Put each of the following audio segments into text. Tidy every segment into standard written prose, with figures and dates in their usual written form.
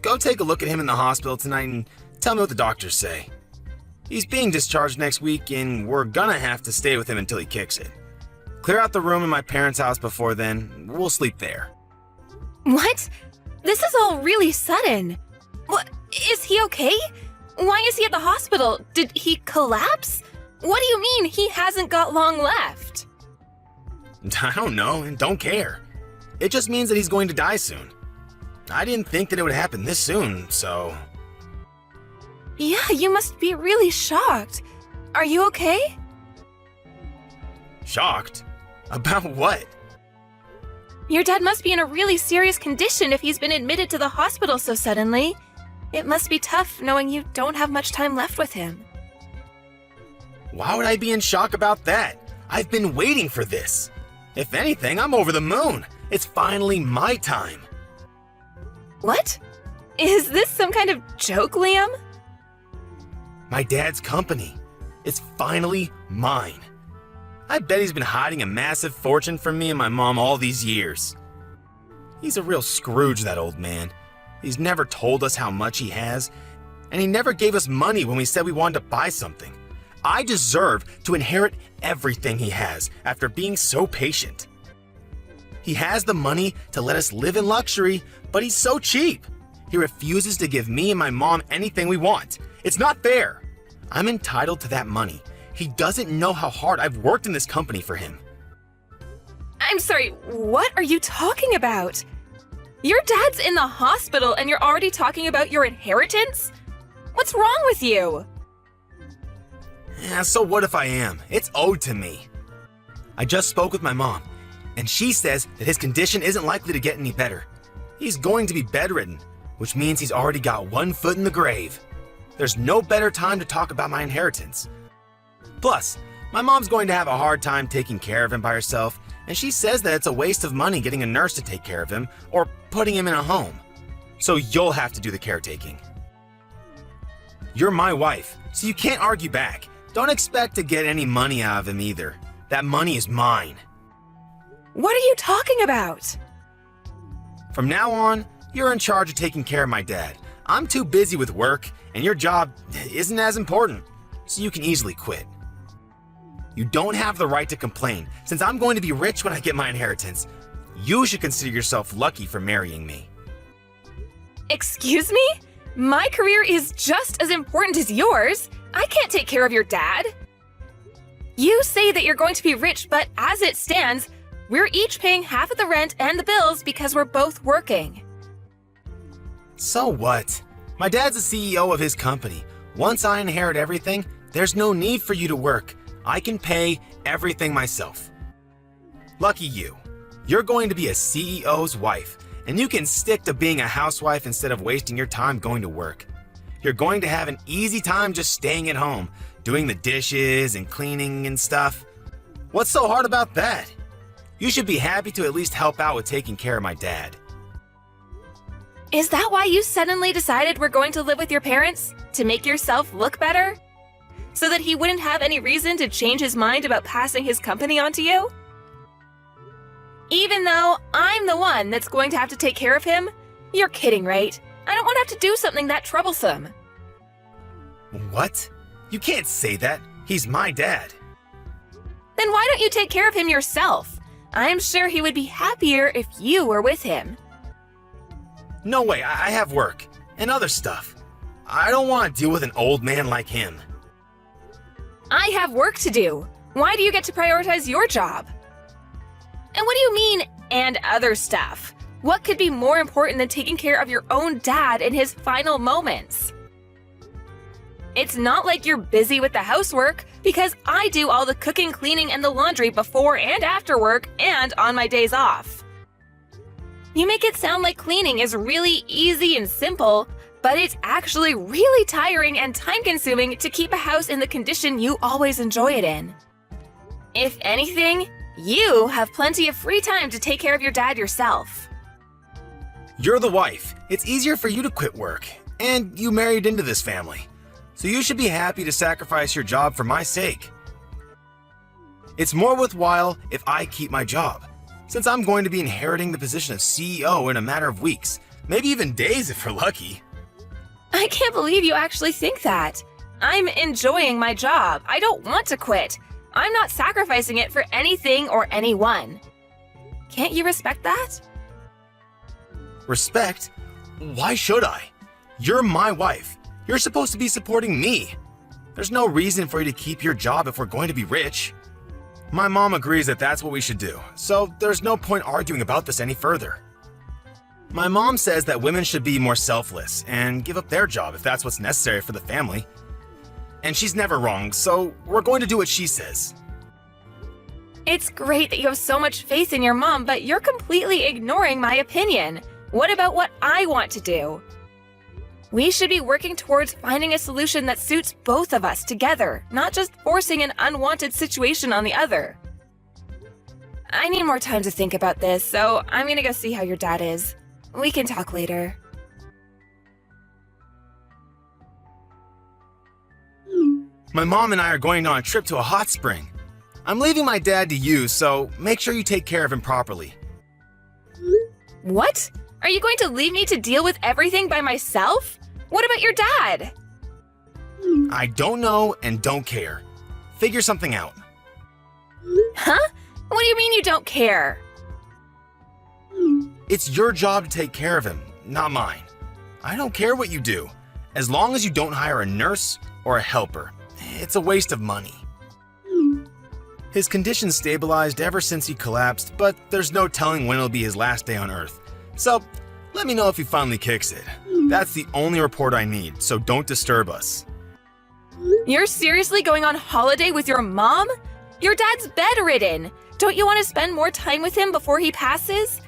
go take a look at him in the hospital tonight and tell me what the doctors say. He's being discharged next week, and we're gonna have to stay with him until he kicks it. Clear out the room in my parents' house before then. We'll sleep there. What? This is all really sudden. What? Is he okay? Why is he at the hospital? Did he collapse? What do you mean he hasn't got long left? I don't know and don't care. It just means that he's going to die soon. I didn't think that it would happen this soon, so... Yeah, you must be really shocked. Are you okay? Shocked? About what? Your dad must be in a really serious condition if he's been admitted to the hospital so suddenly. It must be tough knowing you don't have much time left with him. Why would I be in shock about that? I've been waiting for this. If anything, I'm over the moon. It's finally my time. What? Is this some kind of joke, Liam? My dad's company. It's finally mine. I bet he's been hiding a massive fortune from me and my mom all these years. He's a real Scrooge, that old man. He's never told us how much he has, and he never gave us money when we said we wanted to buy something. I deserve to inherit everything he has after being so patient. He has the money to let us live in luxury, but he's so cheap. He refuses to give me and my mom anything we want. It's not fair. I'm entitled to that money. He doesn't know how hard I've worked in this company for him. I'm sorry, what are you talking about? Your dad's in the hospital and you're already talking about your inheritance? What's wrong with you? Yeah, so what if I am? It's owed to me. I just spoke with my mom, and she says that his condition isn't likely to get any better. He's going to be bedridden, which means he's already got one foot in the grave. There's no better time to talk about my inheritance. Plus, my mom's going to have a hard time taking care of him by herself, and she says that it's a waste of money getting a nurse to take care of him or putting him in a home. So you'll have to do the caretaking. You're my wife, so you can't argue back. Don't expect to get any money out of him either. That money is mine. What are you talking about? From now on, you're in charge of taking care of my dad. I'm too busy with work, and your job isn't as important, so you can easily quit. You don't have the right to complain, since I'm going to be rich when I get my inheritance. You should consider yourself lucky for marrying me. Excuse me? My career is just as important as yours. I can't take care of your dad. You say that you're going to be rich, but as it stands, we're each paying half of the rent and the bills because we're both working. So what? My dad's the CEO of his company. Once I inherit everything, there's no need for you to work. I can pay everything myself. Lucky you. You're going to be a CEO's wife, and you can stick to being a housewife instead of wasting your time going to work. You're going to have an easy time just staying at home, doing the dishes and cleaning and stuff. What's so hard about that? You should be happy to at least help out with taking care of my dad. Is that why you suddenly decided we're going to live with your parents? To make yourself look better? So that he wouldn't have any reason to change his mind about passing his company on to you? Even though I'm the one that's going to have to take care of him? You're kidding, right? I don't want to have to do something that troublesome. What? You can't say that. He's my dad. Then why don't you take care of him yourself? I'm sure he would be happier if you were with him. No way, I have work and other stuff. I don't want to deal with an old man like him. I have work to do. Why do you get to prioritize your job? And what do you mean, and other stuff? What could be more important than taking care of your own dad in his final moments? It's not like you're busy with the housework, because I do all the cooking, cleaning, and the laundry before and after work and on my days off. You make it sound like cleaning is really easy and simple, but it's actually really tiring and time-consuming to keep a house in the condition you always enjoy it in. If anything, you have plenty of free time to take care of your dad yourself. You're the wife. It's easier for you to quit work, and you married into this family. So you should be happy to sacrifice your job for my sake. It's more worthwhile if I keep my job, since I'm going to be inheriting the position of CEO in a matter of weeks. maybe even days if we're lucky. I can't believe you actually think that. I'm enjoying my job. I don't want to quit. I'm not sacrificing it for anything or anyone. Can't you respect that? Respect? Why should I? You're my wife. You're supposed to be supporting me. There's no reason for you to keep your job if we're going to be rich. My mom agrees that that's what we should do, so there's no point arguing about this any further. My mom says that women should be more selfless and give up their job if that's what's necessary for the family. And she's never wrong, so we're going to do what she says. It's great that you have so much faith in your mom, but you're completely ignoring my opinion. What about what I want to do? We should be working towards finding a solution that suits both of us together, not just forcing an unwanted situation on the other. I need more time to think about this, so I'm gonna go see how your dad is. We can talk later. My mom and I are going on a trip to a hot spring. I'm leaving my dad to you, so make sure you take care of him properly. What? Are you going to leave me to deal with everything by myself? What about your dad? I don't know and don't care. Figure something out. Huh? What do you mean you don't care? It's your job to take care of him, not mine. I don't care what you do, as long as you don't hire a nurse or a helper. It's a waste of money. His condition stabilized ever since he collapsed, but there's no telling when it'll be his last day on Earth. So, let me know if he finally kicks it. That's the only report I need, so don't disturb us. You're seriously going on holiday with your mom? Your dad's bedridden. Don't you want to spend more time with him before he passes?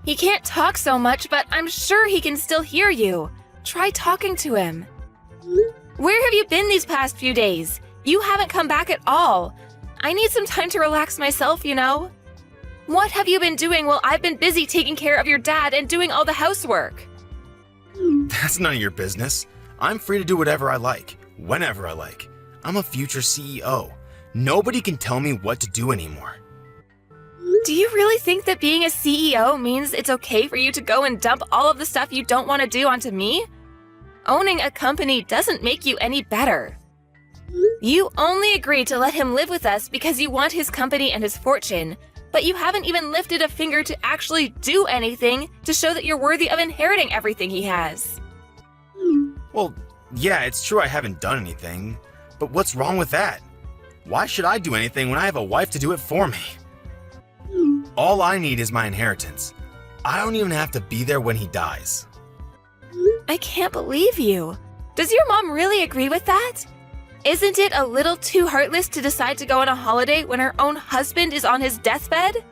He can't talk so much, but I'm sure he can still hear you. Try talking to him. Where have you been these past few days? You haven't come back at all. I need some time to relax myself, you know? What have you been doing while I've been busy taking care of your dad and doing all the housework? That's none of your business. I'm free to do whatever I like, whenever I like. I'm a future CEO. Nobody can tell me what to do anymore. Do you really think that being a CEO means it's okay for you to go and dump all of the stuff you don't want to do onto me? Owning a company doesn't make you any better. You only agreed to let him live with us because you want his company and his fortune, but you haven't even lifted a finger to actually do anything to show that you're worthy of inheriting everything he has. Well, yeah, it's true I haven't done anything, but what's wrong with that? Why should I do anything when I have a wife to do it for me? All I need is my inheritance. I don't even have to be there when he dies. I can't believe you. Does your mom really agree with that? Isn't it a little too heartless to decide to go on a holiday when her own husband is on his deathbed?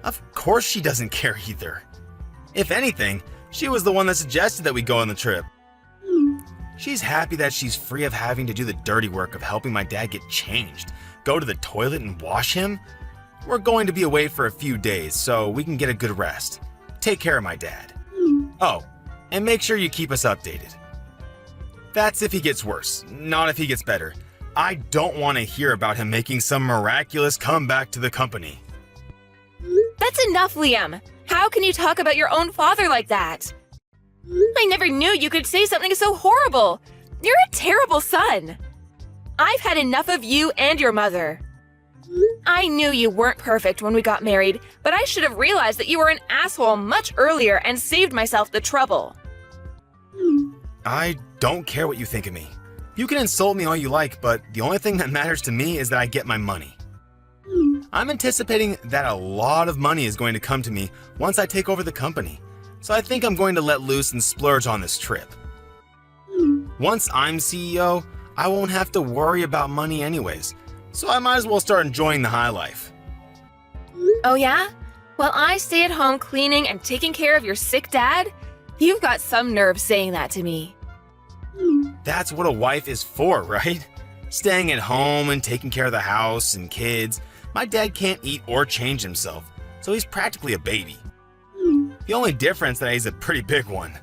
Of course she doesn't care either. If anything, she was the one that suggested that we go on the trip. She's happy that she's free of having to do the dirty work of helping my dad get changed, go to the toilet and wash him. We're going to be away for a few days so we can get a good rest. Take care of my dad. Oh, and make sure you keep us updated. That's if he gets worse, not if he gets better. I don't want to hear about him making some miraculous comeback to the company. That's enough, Liam. How can you talk about your own father like that? I never knew you could say something so horrible. You're a terrible son. I've had enough of you and your mother. I knew you weren't perfect when we got married, but I should have realized that you were an asshole much earlier and saved myself the trouble. I don't care what you think of me. You can insult me all you like, but the only thing that matters to me is that I get my money. I'm anticipating that a lot of money is going to come to me once I take over the company, so I think I'm going to let loose and splurge on this trip. Once I'm CEO, I won't have to worry about money anyways, so I might as well start enjoying the high life. Oh yeah? While I stay at home cleaning and taking care of your sick dad? You've got some nerve saying that to me. That's what a wife is for, right? Staying at home and taking care of the house and kids. My dad can't eat or change himself, so he's practically a baby. The only difference is that he's a pretty big one.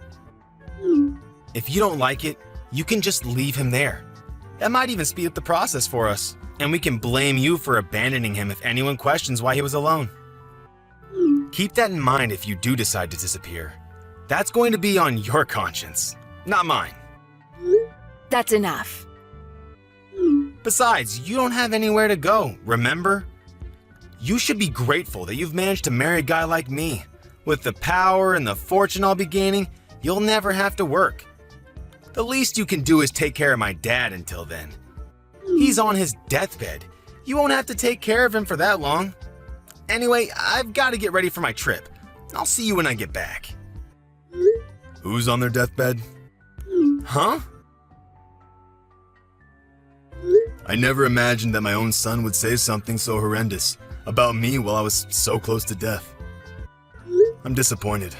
If you don't like it, you can just leave him there. That might even speed up the process for us, and we can blame you for abandoning him if anyone questions why he was alone. Keep that in mind if you do decide to disappear. That's going to be on your conscience, not mine. That's enough. Besides, you don't have anywhere to go, remember? You should be grateful that you've managed to marry a guy like me. With the power and the fortune I'll be gaining, you'll never have to work. The least you can do is take care of my dad until then. He's on his deathbed. You won't have to take care of him for that long. Anyway, I've got to get ready for my trip. I'll see you when I get back. Who's on their deathbed? Huh? I never imagined that my own son would say something so horrendous about me while I was so close to death. I'm disappointed.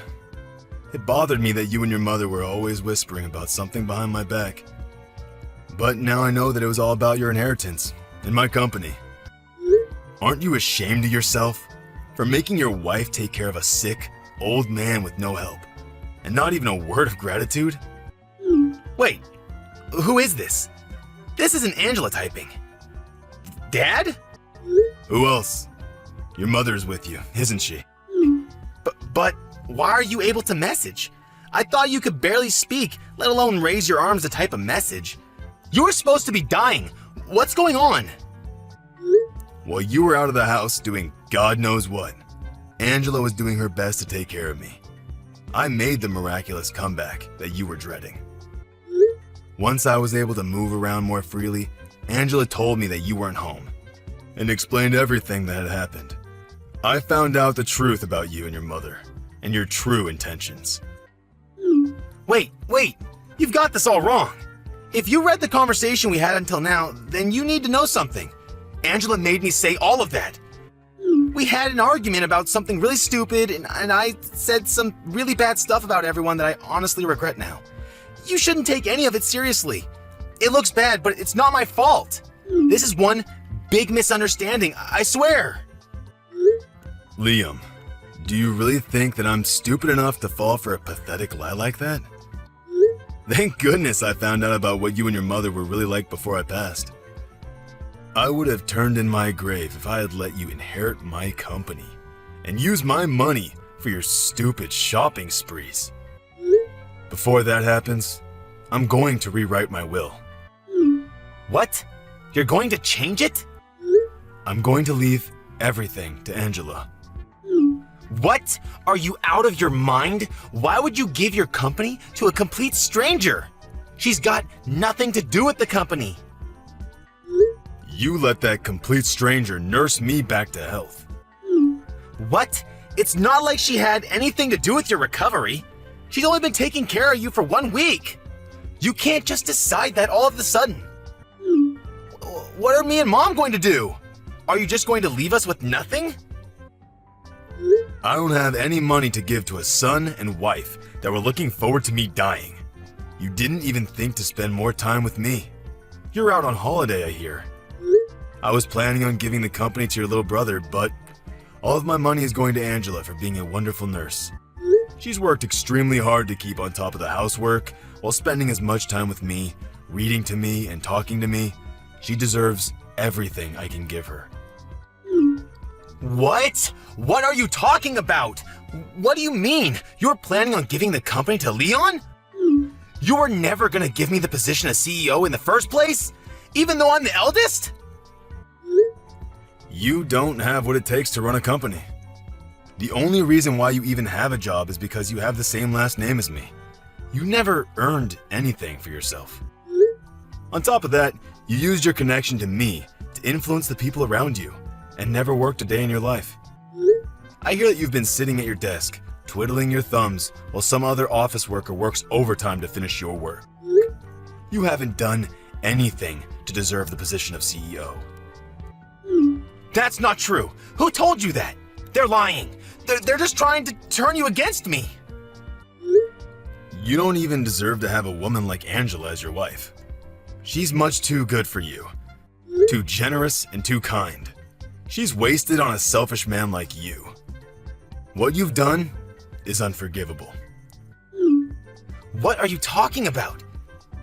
It bothered me that you and your mother were always whispering about something behind my back. But now I know that it was all about your inheritance and my company. Aren't you ashamed of yourself for making your wife take care of a sick, old man with no help, and not even a word of gratitude? Wait, who is this? This isn't Angela typing. Dad? Who else? Your mother's with you, isn't she? But why are you able to message? I thought you could barely speak, let alone raise your arms to type a message. You were supposed to be dying. What's going on? While you were out of the house doing God knows what, Angela was doing her best to take care of me. I made the miraculous comeback that you were dreading. Once I was able to move around more freely, Angela told me that you weren't home and explained everything that had happened. I found out the truth about you and your mother and your true intentions. Wait, you've got this all wrong. If you read the conversation we had until now, then you need to know something. Angela made me say all of that. We had an argument about something really stupid, and I said some really bad stuff about everyone that I honestly regret now. You shouldn't take any of it seriously. It looks bad, but it's not my fault. This is one big misunderstanding, I swear. Liam, do you really think that I'm stupid enough to fall for a pathetic lie like that? Thank goodness I found out about what you and your mother were really like before I passed. I would have turned in my grave if I had let you inherit my company and use my money for your stupid shopping sprees. Before that happens, I'm going to rewrite my will. What? You're going to change it? I'm going to leave everything to Angela. What? Are you out of your mind? Why would you give your company to a complete stranger? She's got nothing to do with the company. You let that complete stranger nurse me back to health. What? It's not like she had anything to do with your recovery. She's only been taking care of you for 1 week. You can't just decide that all of a sudden. What are me and Mom going to do? Are you just going to leave us with nothing? I don't have any money to give to a son and wife that were looking forward to me dying. You didn't even think to spend more time with me. You're out on holiday, I hear. I was planning on giving the company to your little brother, but all of my money is going to Angela for being a wonderful nurse. She's worked extremely hard to keep on top of the housework while spending as much time with me, reading to me, and talking to me. She deserves everything I can give her. What? What are you talking about? What do you mean? You're planning on giving the company to Leon? You were never gonna give me the position of CEO in the first place? Even though I'm the eldest? You don't have what it takes to run a company. The only reason why you even have a job is because you have the same last name as me. You never earned anything for yourself. On top of that, you used your connection to me to influence the people around you and never worked a day in your life. I hear that you've been sitting at your desk, twiddling your thumbs while some other office worker works overtime to finish your work. You haven't done anything to deserve the position of CEO. That's not true. Who told you that? They're lying. They're just trying to turn you against me. You don't even deserve to have a woman like Angela as your wife. She's much too good for you. Too generous and too kind. She's wasted on a selfish man like you. What you've done is unforgivable. What are you talking about?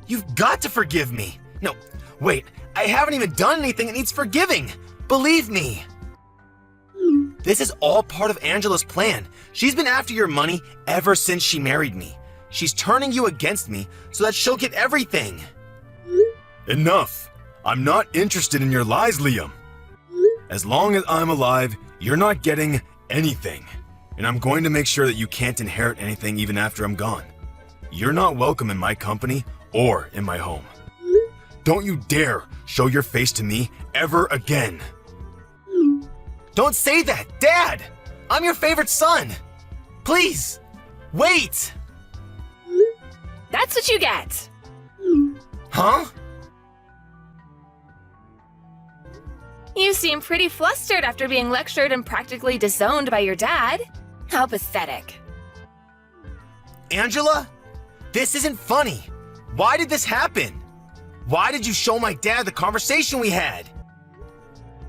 You've got to forgive me. No, wait, I haven't even done anything that needs forgiving. Believe me. This is all part of Angela's plan. She's been after your money ever since she married me. She's turning you against me so that she'll get everything. Enough. I'm not interested in your lies, Liam. As long as I'm alive, you're not getting anything. And I'm going to make sure that you can't inherit anything even after I'm gone. You're not welcome in my company or in my home. Don't you dare show your face to me ever again. Don't say that, Dad! I'm your favorite son! Please, wait! That's what you get. Huh? You seem pretty flustered after being lectured and practically disowned by your dad. How pathetic. Angela? This isn't funny. Why did this happen? Why did you show my dad the conversation we had?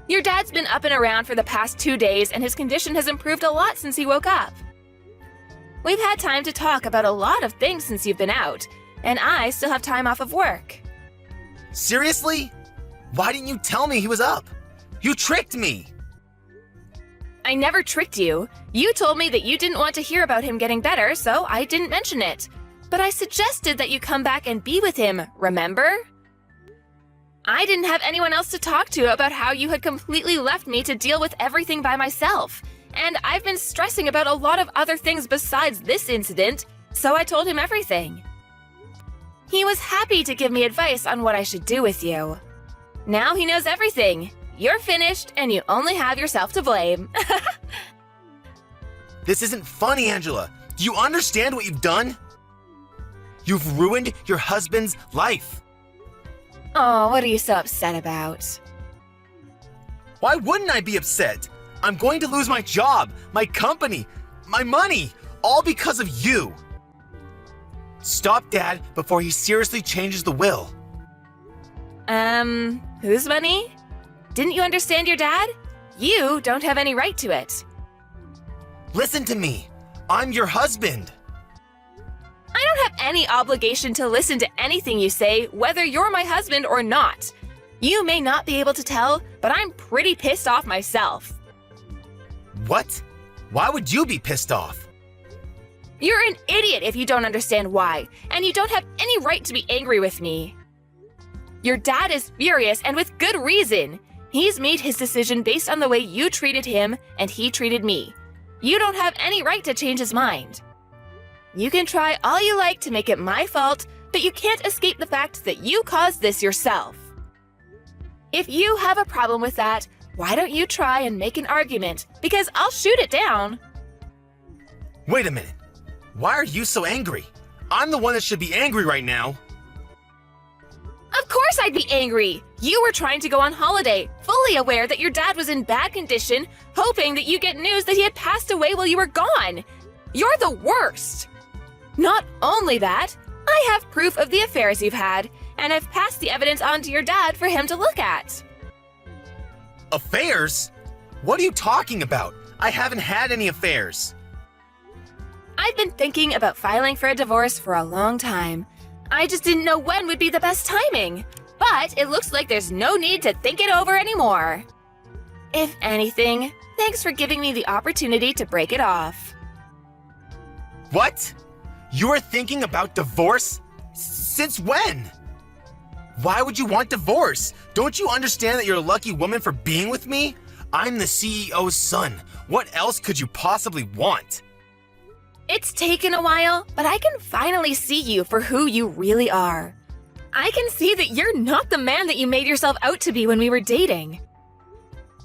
Your dad's been up and around for the past 2 days and his condition has improved a lot since he woke up. We've had time to talk about a lot of things since you've been out, and I still have time off of work. Seriously? Why didn't you tell me he was up? You tricked me! I never tricked you. You told me that you didn't want to hear about him getting better, so I didn't mention it. But I suggested that you come back and be with him, remember? I didn't have anyone else to talk to about how you had completely left me to deal with everything by myself. And I've been stressing about a lot of other things besides this incident, so I told him everything. He was happy to give me advice on what I should do with you. Now he knows everything. You're finished, and you only have yourself to blame. This isn't funny, Angela. Do you understand what you've done? You've ruined your husband's life. Oh, what are you so upset about? Why wouldn't I be upset? I'm going to lose my job, my company, my money, all because of you. Stop Dad before he seriously changes the will. Whose money? Didn't you understand your dad? You don't have any right to it. Listen to me. I'm your husband. I don't have any obligation to listen to anything you say, whether you're my husband or not. You may not be able to tell, but I'm pretty pissed off myself. What? Why would you be pissed off? You're an idiot if you don't understand why, and you don't have any right to be angry with me. Your dad is furious, and with good reason. He's made his decision based on the way you treated him and he treated me. You don't have any right to change his mind. You can try all you like to make it my fault, but you can't escape the fact that you caused this yourself. If you have a problem with that, why don't you try and make an argument, because I'll shoot it down. Wait a minute. Why are you so angry? I'm the one that should be angry right now. Of course I'd be angry! You were trying to go on holiday, fully aware that your dad was in bad condition, hoping that you get news that he had passed away while you were gone. You're the worst! Not only that, I have proof of the affairs you've had, and I've passed the evidence on to your dad for him to look at. Affairs? What are you talking about? I haven't had any affairs. I've been thinking about filing for a divorce for a long time. I just didn't know when would be the best timing. But it looks like there's no need to think it over anymore. If anything, thanks for giving me the opportunity to break it off. What? You're thinking about divorce? Since when? Why would you want divorce? Don't you understand that you're a lucky woman for being with me? I'm the CEO's son. What else could you possibly want? It's taken a while, but I can finally see you for who you really are. I can see that you're not the man that you made yourself out to be when we were dating.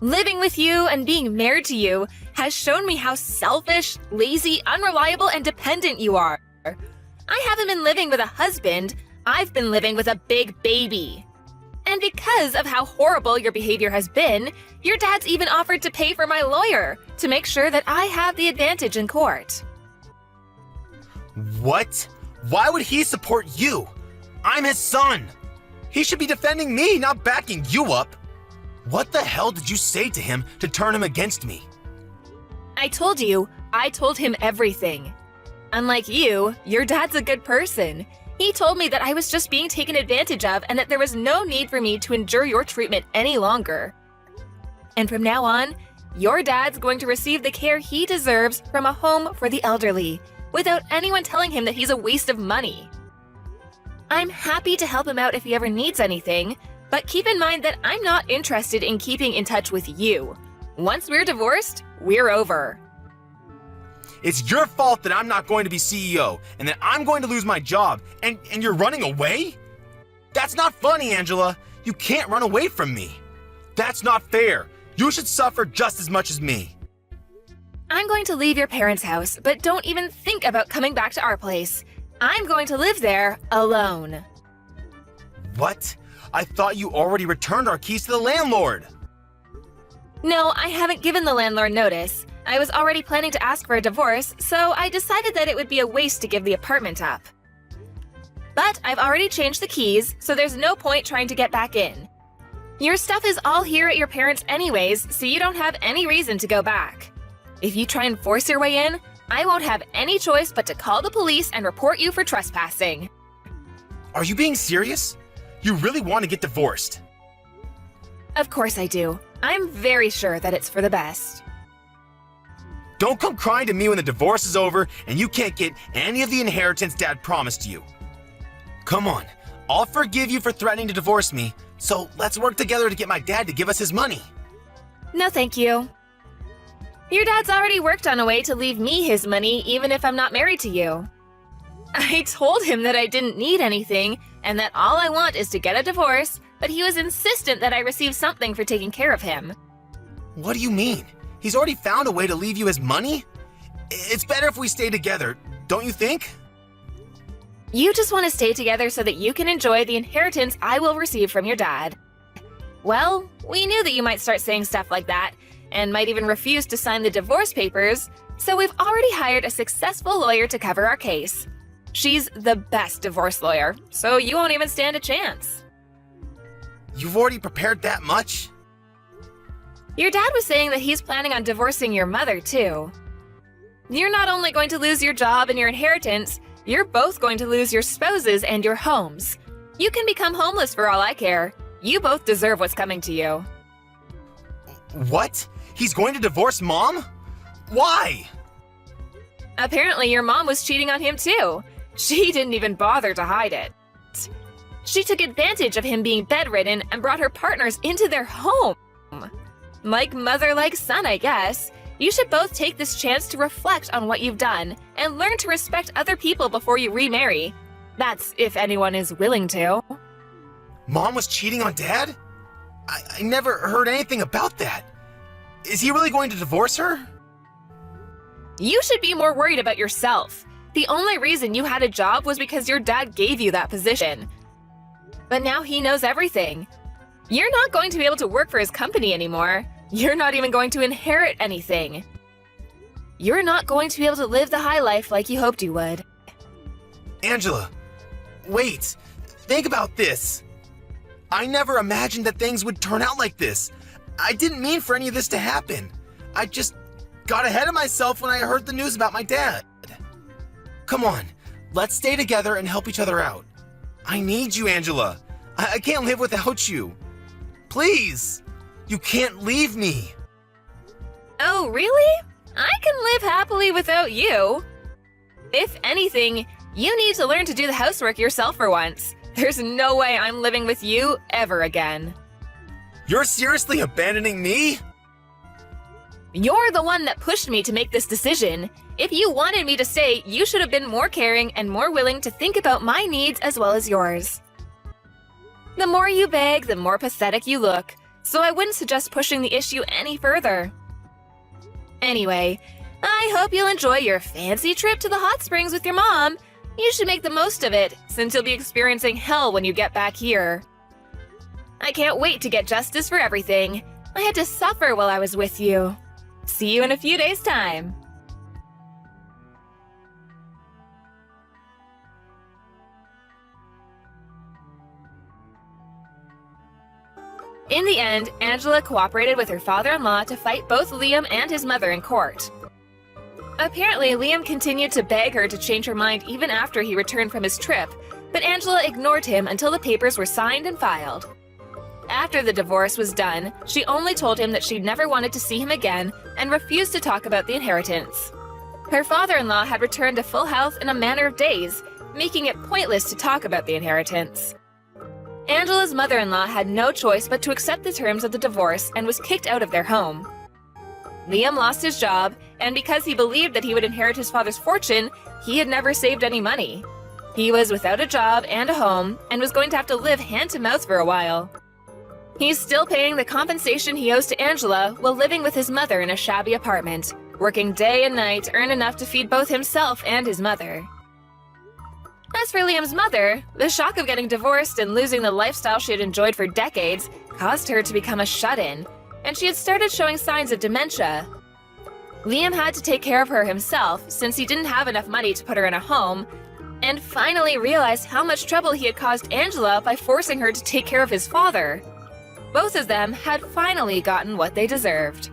Living with you and being married to you has shown me how selfish, lazy, unreliable, and dependent you are. I haven't been living with a husband, I've been living with a big baby. And because of how horrible your behavior has been, your dad's even offered to pay for my lawyer to make sure that I have the advantage in court. What? Why would he support you? I'm his son. He should be defending me, not backing you up. What the hell did you say to him to turn him against me? I told him everything. Unlike you, your dad's a good person. He told me that I was just being taken advantage of and that there was no need for me to endure your treatment any longer. And from now on, Your dad's going to receive the care he deserves from a home for the elderly, without anyone telling him that he's a waste of money. I'm happy to help him out if he ever needs anything, but keep in mind that I'm not interested in keeping in touch with you. Once we're divorced, we're over. It's your fault that I'm not going to be CEO and that I'm going to lose my job and you're running away? That's not funny, Angela. You can't run away from me. That's not fair. You should suffer just as much as me. I'm going to leave your parents' house, but don't even think about coming back to our place. I'm going to live there alone. What? I thought you already returned our keys to the landlord. No, I haven't given the landlord notice. I was already planning to ask for a divorce, so I decided that it would be a waste to give the apartment up. But I've already changed the keys, so there's no point trying to get back in. Your stuff is all here at your parents' anyways, so you don't have any reason to go back. If you try and force your way in, I won't have any choice but to call the police and report you for trespassing. Are you being serious? You really want to get divorced? Of course I do. I'm very sure that it's for the best. Don't come crying to me when the divorce is over and you can't get any of the inheritance Dad promised you. Come on, I'll forgive you for threatening to divorce me, so let's work together to get my dad to give us his money. No, thank you. Your dad's already worked on a way to leave me his money even if I'm not married to you. I told him that I didn't need anything and that all I want is to get a divorce, but he was insistent that I receive something for taking care of him. What do you mean? He's already found a way to leave you his money? It's better if we stay together, don't you think? You just want to stay together so that you can enjoy the inheritance I will receive from your dad. Well, we knew that you might start saying stuff like that, and might even refuse to sign the divorce papers, so we've already hired a successful lawyer to cover our case. She's the best divorce lawyer, so you won't even stand a chance. You've already prepared that much? Your dad was saying that he's planning on divorcing your mother, too. You're not only going to lose your job and your inheritance, you're both going to lose your spouses and your homes. You can become homeless for all I care. You both deserve what's coming to you. What? He's going to divorce Mom? Why? Apparently your mom was cheating on him too. She didn't even bother to hide it. She took advantage of him being bedridden and brought her partners into their home. Like mother, like son, I guess. You should both take this chance to reflect on what you've done and learn to respect other people before you remarry. That's if anyone is willing to. Mom was cheating on Dad? I never heard anything about that. Is he really going to divorce her? You should be more worried about yourself. The only reason you had a job was because your dad gave you that position. But now he knows everything. You're not going to be able to work for his company anymore. You're not even going to inherit anything. You're not going to be able to live the high life like you hoped you would. Angela, wait. Think about this. I never imagined that things would turn out like this. I didn't mean for any of this to happen. I just got ahead of myself when I heard the news about my dad. Come on, let's stay together and help each other out. I need you, Angela. I can't live without you. Please, you can't leave me. Oh, really? I can live happily without you. If anything, you need to learn to do the housework yourself for once. There's no way I'm living with you ever again. You're seriously abandoning me? You're the one that pushed me to make this decision. If you wanted me to stay, you should have been more caring and more willing to think about my needs as well as yours. The more you beg, the more pathetic you look, so I wouldn't suggest pushing the issue any further. Anyway, I hope you'll enjoy your fancy trip to the hot springs with your mom. You should make the most of it, since you'll be experiencing hell when you get back here. I can't wait to get justice for everything. I had to suffer while I was with you. See you in a few days' time. In the end, Angela cooperated with her father-in-law to fight both Liam and his mother in court. Apparently, Liam continued to beg her to change her mind even after he returned from his trip, but Angela ignored him until the papers were signed and filed. After the divorce was done, she only told him that she never wanted to see him again and refused to talk about the inheritance. Her father-in-law had returned to full health in a matter of days, making it pointless to talk about the inheritance. Angela's mother-in-law had no choice but to accept the terms of the divorce and was kicked out of their home. Liam lost his job, and because he believed that he would inherit his father's fortune, he had never saved any money. He was without a job and a home, and was going to have to live hand-to-mouth for a while. He's still paying the compensation he owes to Angela while living with his mother in a shabby apartment, working day and night to earn enough to feed both himself and his mother. As for Liam's mother, the shock of getting divorced and losing the lifestyle she had enjoyed for decades caused her to become a shut-in, and she had started showing signs of dementia. Liam had to take care of her himself since he didn't have enough money to put her in a home, and finally realized how much trouble he had caused Angela by forcing her to take care of his father. Both of them had finally gotten what they deserved.